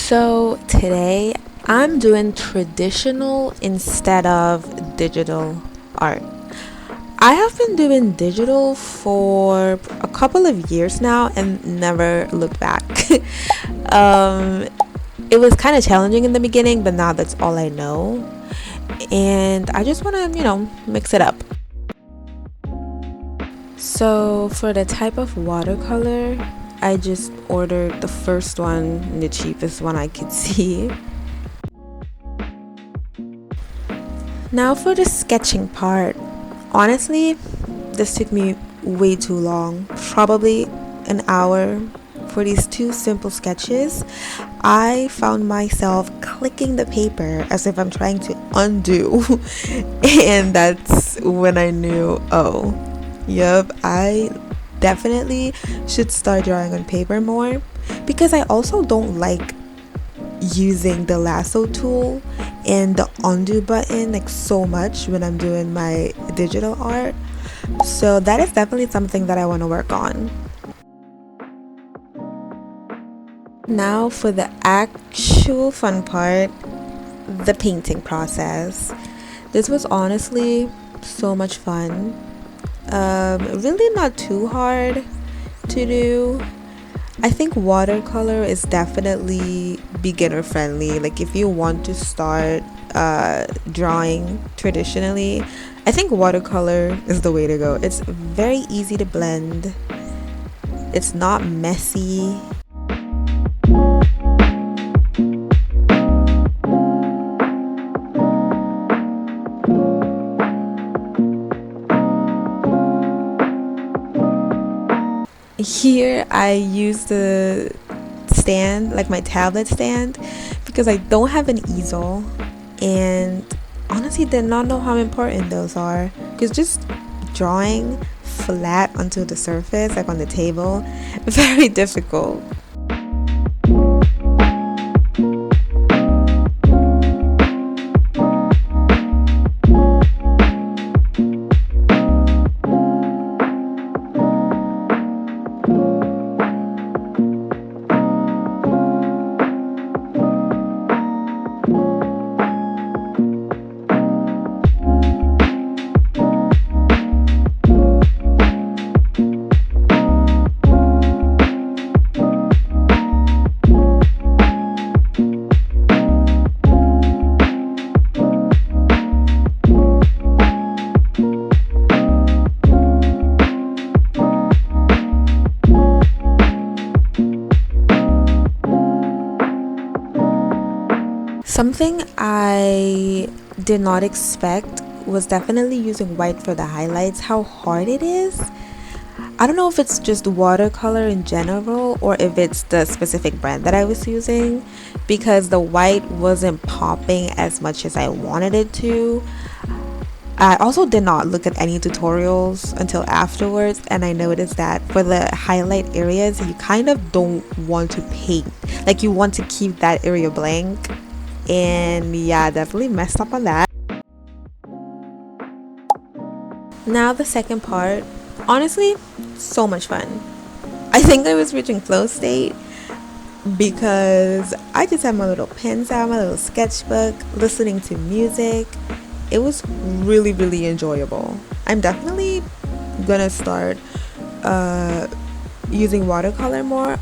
So today I'm doing traditional instead of digital art. I have been doing digital for a couple of years now and never looked back. um, it was kind of challenging in the beginning, but now that's all I know. And I just want to, mix it up. So for the type of watercolor, I just ordered the first one, the cheapest one I could see. Now for the sketching part. Honestly, this took me way too long, probably an hour for these two simple sketches. I found myself clicking the paper as if I'm trying to undo, and that's when I knew, oh, yep, I definitely should start drawing on paper more, because I also don't like using the lasso tool and the undo button like so much when I'm doing my digital art. So that is definitely something that I want to work on. Now for the actual fun part, the painting process. This was honestly so much fun. Really not too hard to do. I think watercolor is definitely beginner friendly. Like if you want to start drawing traditionally, I think watercolor is the way to go. It's very easy to blend. It's not messy. Here I use the stand, like my tablet stand, because I don't have an easel, and honestly did not know how important those are, because just drawing flat onto the surface, like on the table, very difficult. Something I did not expect was definitely using white for the highlights, how hard it is. I don't know if it's just watercolor in general or if it's the specific brand that I was using, because the white wasn't popping as much as I wanted it to. I also did not look at any tutorials until afterwards, and I noticed that for the highlight areas, you kind of don't want to paint. Like you want to keep that area blank. And yeah, definitely messed up on that. Now the second part, honestly, so much fun. I think I was reaching flow state because I just had my little pens out, my little sketchbook, listening to music. It was really, really enjoyable. I'm definitely gonna start using watercolor more.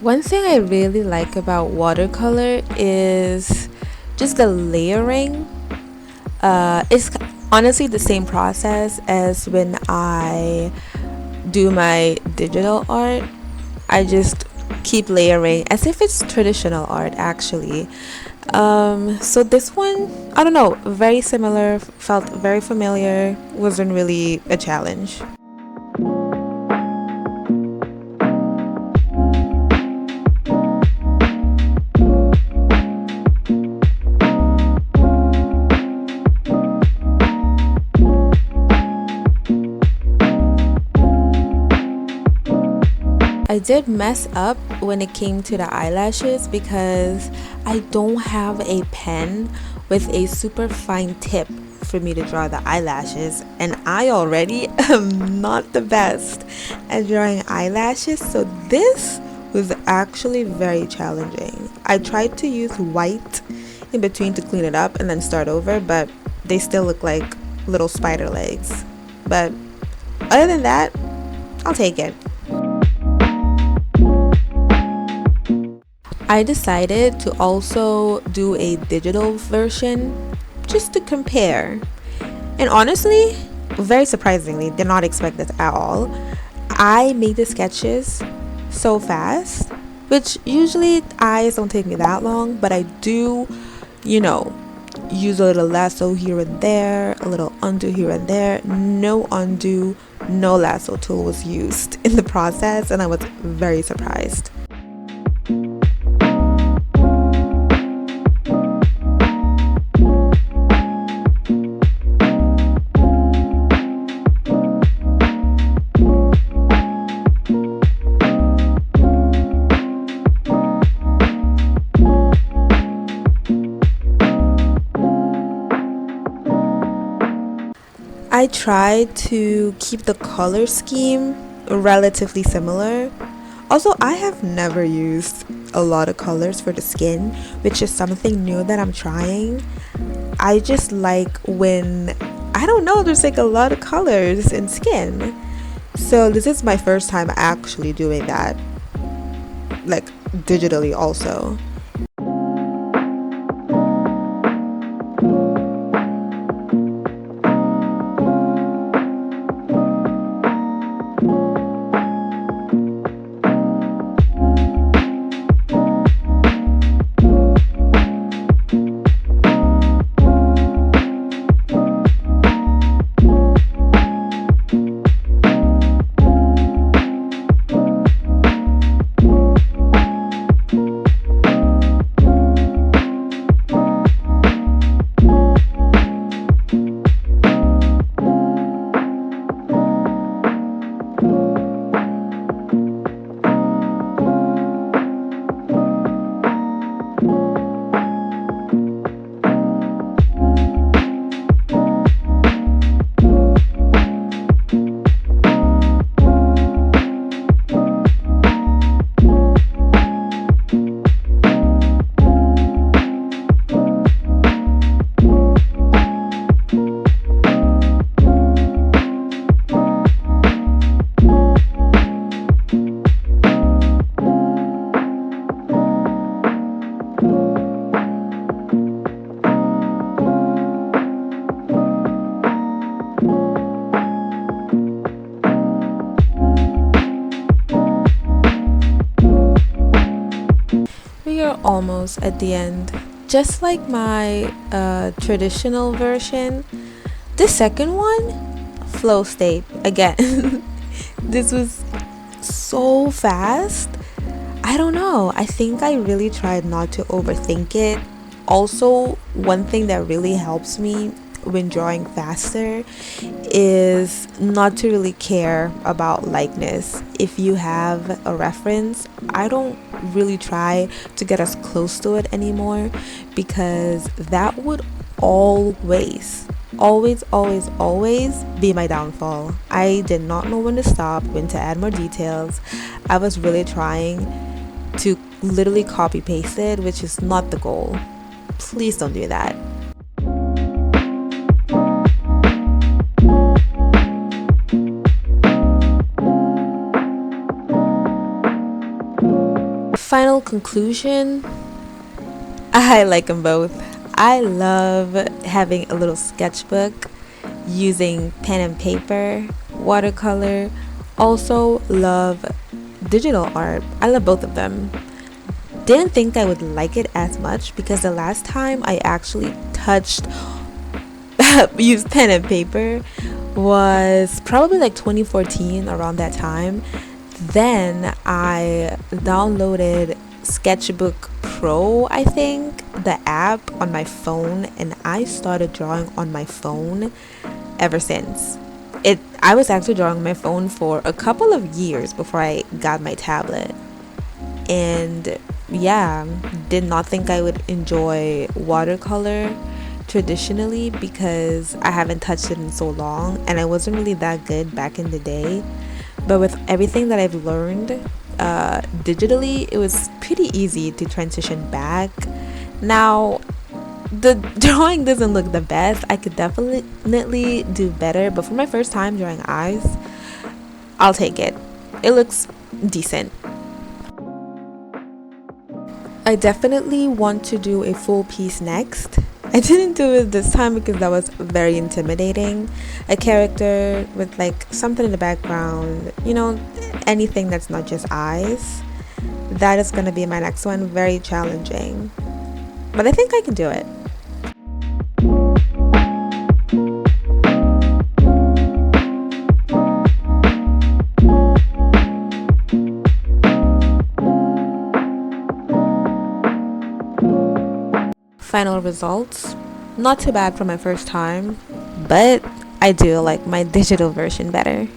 One thing I really like about watercolor is just the layering. It's honestly the same process as when I do my digital art. I just keep layering as if it's traditional art actually. So this one, I don't know, very similar, felt very familiar, wasn't really a challenge. I did mess up when it came to the eyelashes because I don't have a pen with a super fine tip for me to draw the eyelashes, and I already am not the best at drawing eyelashes, so this was actually very challenging. I tried to use white in between to clean it up and then start over, but they still look like little spider legs. But other than that, I'll take it. I decided to also do a digital version just to compare. And honestly, very surprisingly, did not expect this at all. I made the sketches so fast, which usually eyes don't take me that long, but I do, use a little lasso here and there, a little undo here and there. No undo, no lasso tool was used in the process, and I was very surprised. I tried to keep the color scheme relatively similar. Also, I have never used a lot of colors for the skin, which is something new that I'm trying. I just like when, I don't know, there's like a lot of colors in skin. So this is my first time actually doing that, like digitally also. We are almost at the end. Just like my traditional version, the second one, flow state again. This was so fast. I don't know. I think I really tried not to overthink it. Also, one thing that really helps me when drawing faster is not to really care about likeness. If you have a reference, I don't really try to get as close to it anymore, because that would always be my downfall. I did not know when to stop, when to add more details. I was really trying to literally copy paste it, which is not the goal. Please don't do that. Final conclusion, I like them both. I love having a little sketchbook, using pen and paper, watercolor. Also love digital art. I love both of them. Didn't think I would like it as much because the last time I actually touched used pen and paper was probably like 2014, around that time. Then I downloaded Sketchbook Pro, I think, the app, on my phone, and I started drawing on my phone ever since. I was actually drawing on my phone for a couple of years before I got my tablet. And yeah, did not think I would enjoy watercolor traditionally because I haven't touched it in so long and I wasn't really that good back in the day. But with everything that I've learned digitally, it was pretty easy to transition back. Now, the drawing doesn't look the best. I could definitely do better, but for my first time drawing eyes, I'll take it. It looks decent. I definitely want to do a full piece next. I didn't do it this time because that was very intimidating. A character with like something in the background, anything that's not just eyes. That is going to be my next one. Very challenging. But I think I can do it. Final results, not too bad for my first time, but I do like my digital version better.